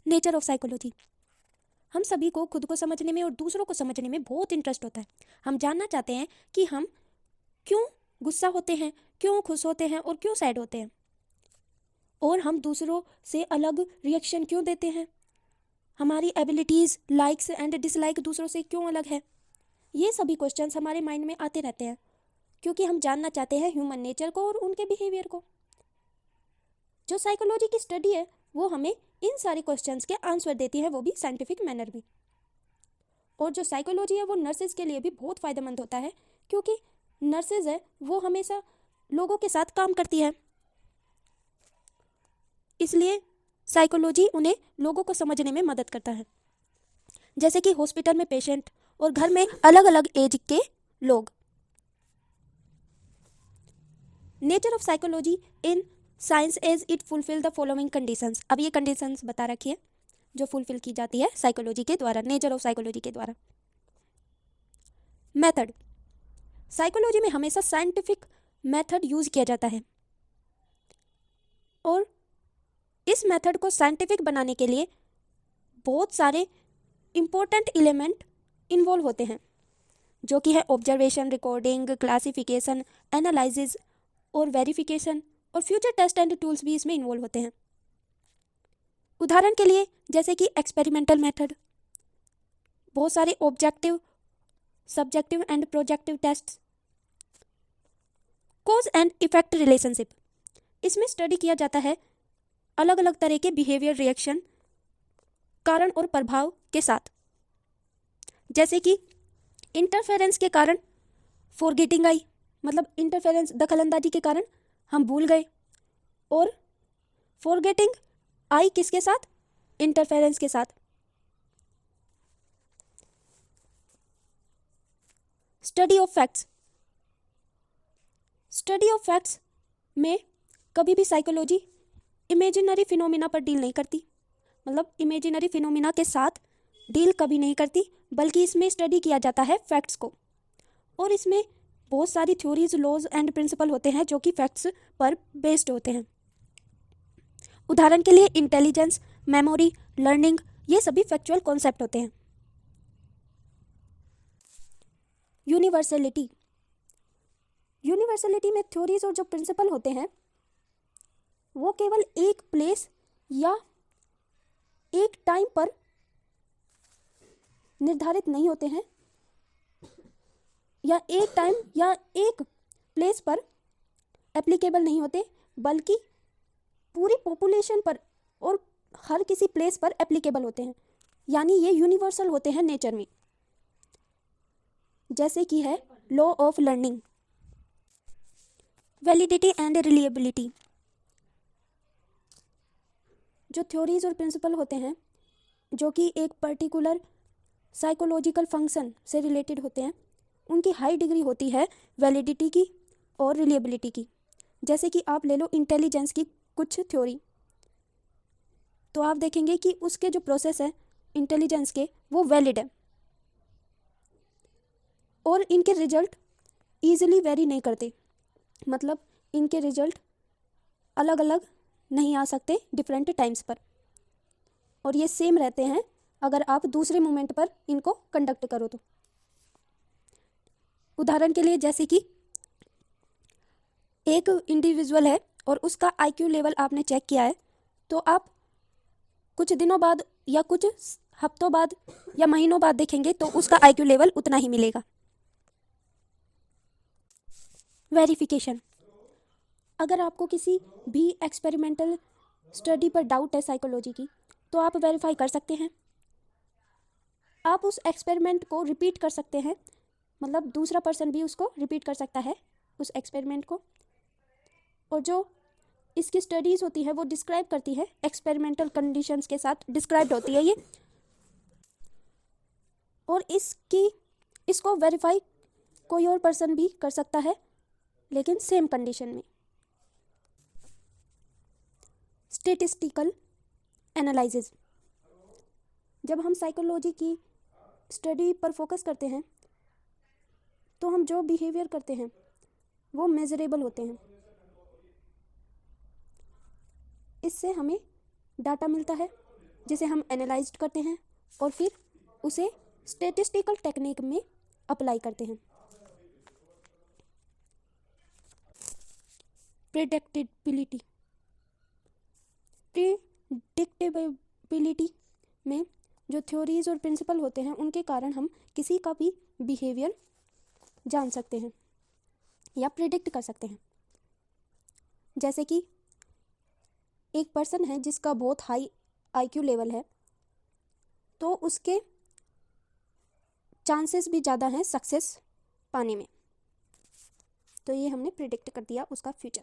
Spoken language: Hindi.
Nature of psychology. हम सभी को खुद को समझने में और दूसरों को समझने में बहुत इंटरेस्ट होता है। हम जानना चाहते हैं कि हम क्यों गुस्सा होते हैं, क्यों खुश होते हैं और क्यों सैड होते हैं, और हम दूसरों से अलग रिएक्शन क्यों देते हैं, हमारी एबिलिटीज़, लाइक्स एंड डिसलाइक दूसरों से क्यों अलग है। ये सभी क्वेश्चंस हमारे माइंड में आते रहते हैं क्योंकि हम जानना चाहते हैं ह्यूमन नेचर को और उनके बिहेवियर को। जो साइकोलॉजी की स्टडी है वो हमें इन सारे क्वेश्चंस के आंसर देती है, वो भी साइंटिफिक मैनर में। और जो साइकोलॉजी है वो नर्सेज के लिए भी बहुत फ़ायदेमंद होता है क्योंकि नर्सेज है वो हमेशा लोगों के साथ काम करती है, इसलिए साइकोलॉजी उन्हें लोगों को समझने में मदद करता है। जैसे कि हॉस्पिटल में पेशेंट और घर में अलग अलग एज के लोग। Nature of psychology in science as it fulfil the following conditions. अब ये कंडीशंस बता रखी है जो फुलफिल की जाती है साइकोलॉजी के द्वारा, नेचर ऑफ साइकोलॉजी के द्वारा। मेथड, साइकोलॉजी में हमेशा साइंटिफिक मेथड यूज किया जाता है और इस मेथड को साइंटिफिक बनाने के लिए बहुत सारे इंपॉर्टेंट एलिमेंट इन्वॉल्व होते हैं जो कि है ऑब्जर्वेशन, रिकॉर्डिंग, क्लासिफिकेशन, एनालिसिस और वेरिफिकेशन, और फ्यूचर टेस्ट एंड टूल्स भी इसमें इन्वॉल्व होते हैं। उदाहरण के लिए जैसे कि एक्सपेरिमेंटल मेथड, बहुत सारे objective, subjective and projective test, cause and effect relationship, इसमें स्टडी किया जाता है अलग अलग तरह के बिहेवियर रिएक्शन, कारण और प्रभाव के साथ। जैसे कि इंटरफेरेंस के कारण फॉरगेटिंग आई, मतलब इंटरफेरेंस दखलंदाजी के कारण हम भूल गए, और फॉरगेटिंग आई किसके साथ, इंटरफेरेंस के साथ। Study of facts, study of facts में कभी भी साइकोलॉजी इमेजिनरी फिनोमिना पर डील नहीं करती, मतलब इमेजिनरी फिनोमिना के साथ डील कभी नहीं करती, बल्कि इसमें स्टडी किया जाता है फैक्ट्स को। और इसमें बहुत सारी थ्योरीज, लॉज एंड प्रिंसिपल होते हैं जो कि फैक्ट्स पर बेस्ड होते हैं। उदाहरण के लिए इंटेलिजेंस, मेमोरी, लर्निंग, ये सभी फैक्चुअल कॉन्सेप्ट होते हैं। यूनिवर्सलिटी, यूनिवर्सलिटी में थ्योरीज और जो प्रिंसिपल होते हैं वो केवल एक प्लेस या एक टाइम पर निर्धारित नहीं होते हैं, या एक टाइम या एक प्लेस पर एप्लीकेबल नहीं होते, बल्कि पूरी पॉपुलेशन पर और हर किसी प्लेस पर एप्लीकेबल होते हैं, यानी ये यूनिवर्सल होते हैं नेचर में। जैसे कि है law of learning. Validity and reliability, जो थ्योरीज और प्रिंसिपल होते हैं जो कि एक पर्टिकुलर साइकोलॉजिकल फंक्शन से रिलेटेड होते हैं, उनकी हाई डिग्री होती है वैलिडिटी की और रिलायबिलिटी की। जैसे कि आप ले लो इंटेलिजेंस की कुछ थ्योरी, तो आप देखेंगे कि उसके जो प्रोसेस है इंटेलिजेंस के वो वैलिड है और इनके रिजल्ट ईजिली वेरी नहीं करते, मतलब इनके रिजल्ट अलग अलग नहीं आ सकते डिफरेंट टाइम्स पर, और ये सेम रहते हैं अगर आप दूसरे मोमेंट पर इनको कंडक्ट करो तो। उदाहरण के लिए जैसे कि एक इंडिविजुअल है और उसका आईक्यू लेवल आपने चेक किया है, तो आप कुछ दिनों बाद या कुछ हफ्तों बाद या महीनों बाद देखेंगे तो उसका आईक्यू लेवल उतना ही मिलेगा। वेरिफिकेशन, अगर आपको किसी भी एक्सपेरिमेंटल स्टडी पर डाउट है साइकोलॉजी की, तो आप वेरीफाई कर सकते हैं। आप उस एक्सपेरिमेंट को रिपीट कर सकते हैं, मतलब दूसरा पर्सन भी उसको रिपीट कर सकता है उस एक्सपेरिमेंट को, और जो इसकी स्टडीज़ होती है वो डिस्क्राइब करती है, एक्सपेरिमेंटल कंडीशंस के साथ डिस्क्राइब्ड होती है ये, और इसको वेरीफाई कोई और पर्सन भी कर सकता है लेकिन सेम कंडीशन में। स्टेटिस्टिकल एनालिसिस, जब हम साइकोलॉजी की स्टडी पर फोकस करते हैं तो हम जो बिहेवियर करते हैं वो मेजरेबल होते हैं, इससे हमें डाटा मिलता है जिसे हम एनालाइज करते हैं और फिर उसे स्टैटिस्टिकल टेक्निक में अप्लाई करते हैं। प्रेडिक्टेबिलिटी प्रिडिक्टेबिलिटी में जो थ्योरीज और प्रिंसिपल होते हैं उनके कारण हम किसी का भी बिहेवियर जान सकते हैं या प्रिडिक्ट कर सकते हैं। जैसे कि एक पर्सन है जिसका बहुत हाई आईक्यू लेवल है, तो उसके चांसेस भी ज़्यादा हैं सक्सेस पाने में। तो ये हमने प्रिडिक्ट कर दिया उसका फ्यूचर।